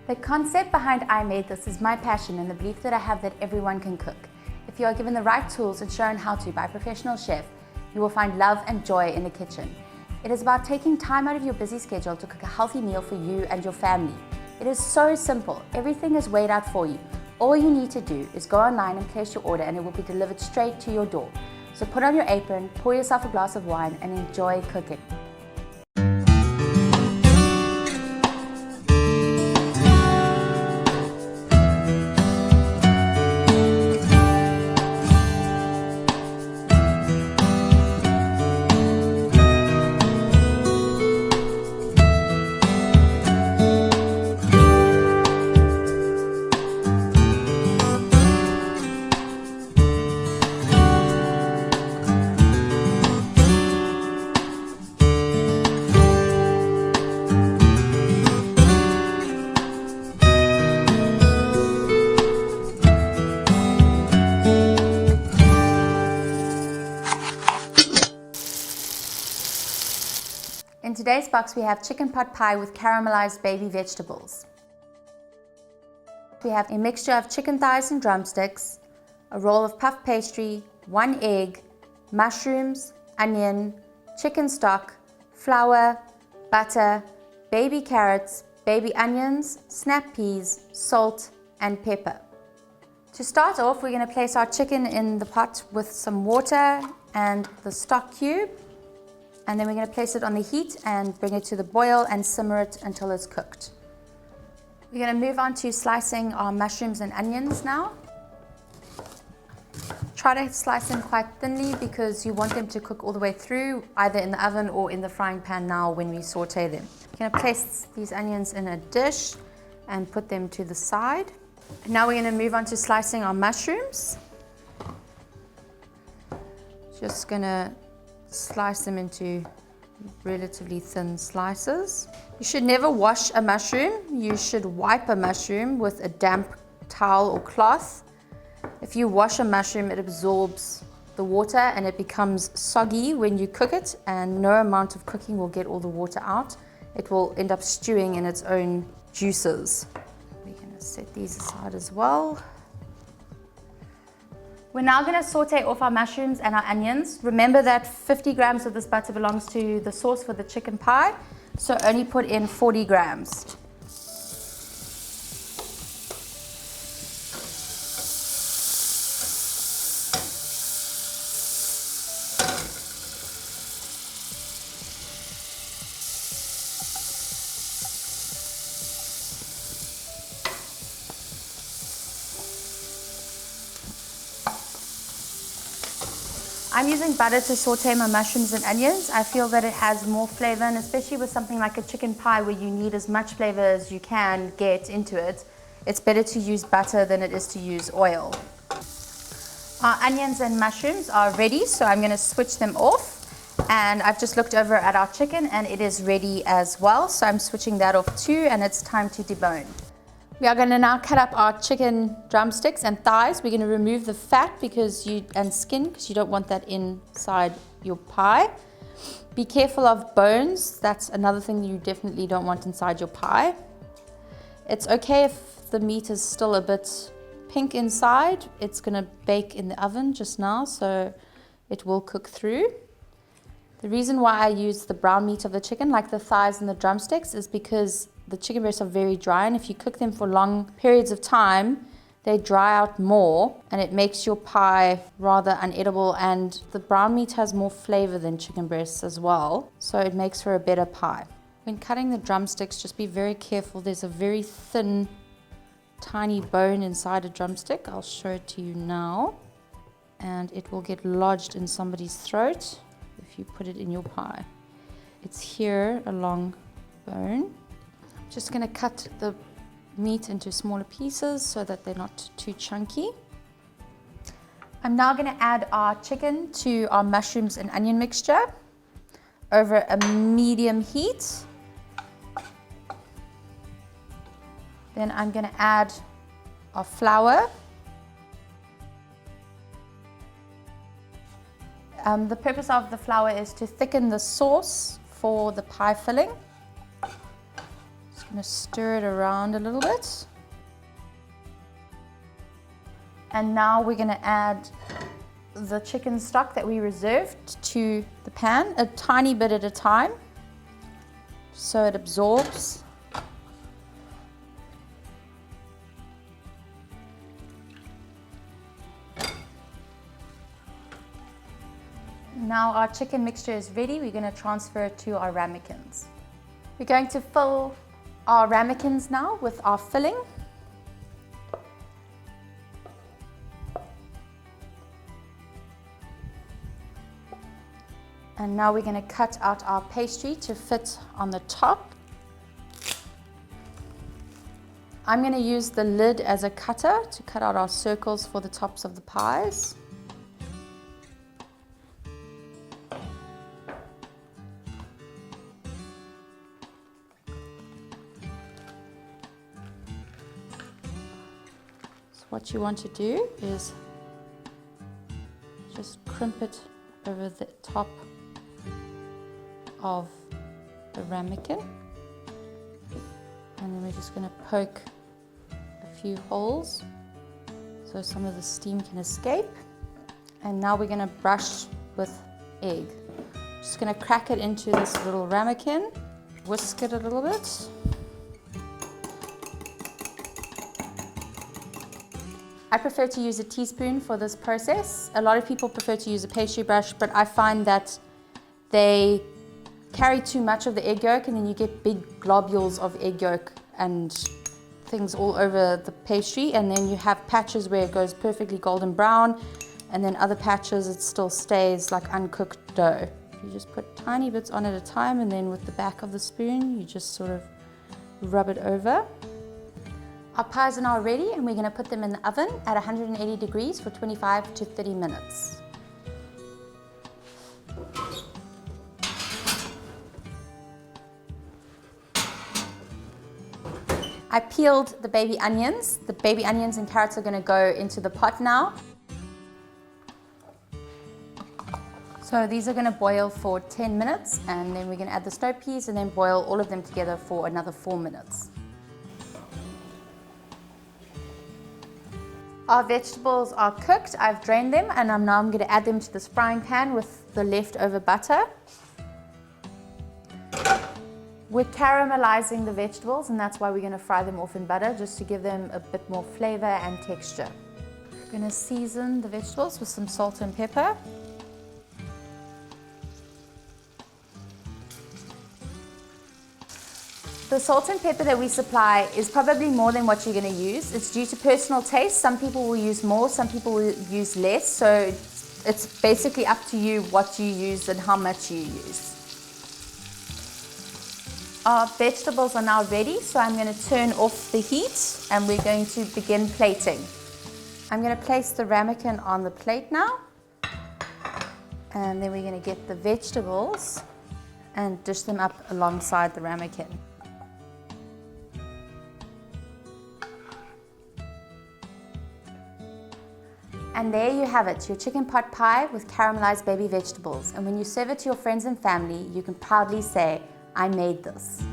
The concept behind I Made This is my passion and the belief that I have that everyone can cook. If you are given the right tools and shown how to by a professional chef, you will find love and joy in the kitchen. It is about taking time out of your busy schedule to cook a healthy meal for you and your family. It is so simple. Everything is weighed out for you. All you need to do is go online and place your order and it will be delivered straight to your door. So put on your apron, pour yourself a glass of wine and enjoy cooking. In today's box we have chicken pot pie with caramelized baby vegetables. We have a mixture of chicken thighs and drumsticks, a roll of puff pastry, 1 egg, mushrooms, onion, chicken stock, flour, butter, baby carrots, baby onions, snap peas, salt and pepper. To start off, we're going to place our chicken in the pot with some water and the stock cube. And then we're going to place it on the heat and bring it to the boil and simmer it until it's cooked. We're going to move on to slicing our mushrooms and onions now. Try to slice them quite thinly because you want them to cook all the way through, either in the oven or in the frying pan now when we saute them. We're going to place these onions in a dish and put them to the side. Now we're going to move on to slicing our mushrooms. Just going to slice them into relatively thin slices. You should never wash a mushroom. You should wipe a mushroom with a damp towel or cloth. If you wash a mushroom, it absorbs the water and it becomes soggy when you cook it, and no amount of cooking will get all the water out. It will end up stewing in its own juices. We're going to set these aside as well. We're now going to saute off our mushrooms and our onions. Remember that 50 grams of this butter belongs to the sauce for the chicken pie, so only put in 40 grams. I'm using butter to saute my mushrooms and onions. I feel that it has more flavor, and especially with something like a chicken pie where you need as much flavor as you can get into it, it's better to use butter than it is to use oil. Our onions and mushrooms are ready, so I'm going to switch them off. And I've just looked over at our chicken and it is ready as well, so I'm switching that off too, and it's time to debone. We are going to now cut up our chicken drumsticks and thighs. We're going to remove the fat and skin because you don't want that inside your pie. Be careful of bones. That's another thing you definitely don't want inside your pie. It's okay if the meat is still a bit pink inside. It's going to bake in the oven just now, so it will cook through. The reason why I use the brown meat of the chicken, like the thighs and the drumsticks, is because the chicken breasts are very dry, and if you cook them for long periods of time, they dry out more and it makes your pie rather unedible, and the brown meat has more flavor than chicken breasts as well, so it makes for a better pie. When cutting the drumsticks, just be very careful. There's a very thin, tiny bone inside a drumstick. I'll show it to you now, and it will get lodged in somebody's throat if you put it in your pie. It's here, a long bone. Just going to cut the meat into smaller pieces so that they're not too chunky. I'm now going to add our chicken to our mushrooms and onion mixture over a medium heat. Then I'm going to add our flour. The purpose of the flour is to thicken the sauce for the pie filling. Just going to stir it around a little bit. And now we're going to add the chicken stock that we reserved to the pan, a tiny bit at a time, so it absorbs. Now our chicken mixture is ready. We're going to transfer it to our ramekins. We're going to fill our ramekins now with our filling. And now we're going to cut out our pastry to fit on the top. I'm going to use the lid as a cutter to cut out our circles for the tops of the pies. So what you want to do is just crimp it over the top of the ramekin, and then we're just going to poke a few holes so some of the steam can escape. And now we're going to brush with egg. Just going to crack it into this little ramekin, whisk it a little bit. I prefer to use a teaspoon for this process. A lot of people prefer to use a pastry brush, but I find that they carry too much of the egg yolk, and then you get big globules of egg yolk and things all over the pastry, and then you have patches where it goes perfectly golden brown, and then other patches it still stays like uncooked dough. You just put tiny bits on at a time, and then with the back of the spoon you just sort of rub it over. Our pies are now ready, and we're going to put them in the oven at 180 degrees for 25 to 30 minutes. I peeled the baby onions. The baby onions and carrots are going to go into the pot now. So these are going to boil for 10 minutes, and then we're going to add the snow peas and then boil all of them together for another 4 minutes. Our vegetables are cooked. I've drained them, and now I'm going to add them to this frying pan with the leftover butter. We're caramelizing the vegetables, and that's why we're going to fry them off in butter, just to give them a bit more flavor and texture. We're going to season the vegetables with some salt and pepper. The salt and pepper that we supply is probably more than what you're going to use. It's due to personal taste. Some people will use more, some people will use less. So it's basically up to you what you use and how much you use. Our vegetables are now ready, so I'm going to turn off the heat and we're going to begin plating. I'm going to place the ramekin on the plate now, and then we're going to get the vegetables and dish them up alongside the ramekin. And there you have it, your chicken pot pie with caramelized baby vegetables. And when you serve it to your friends and family, you can proudly say, I made this.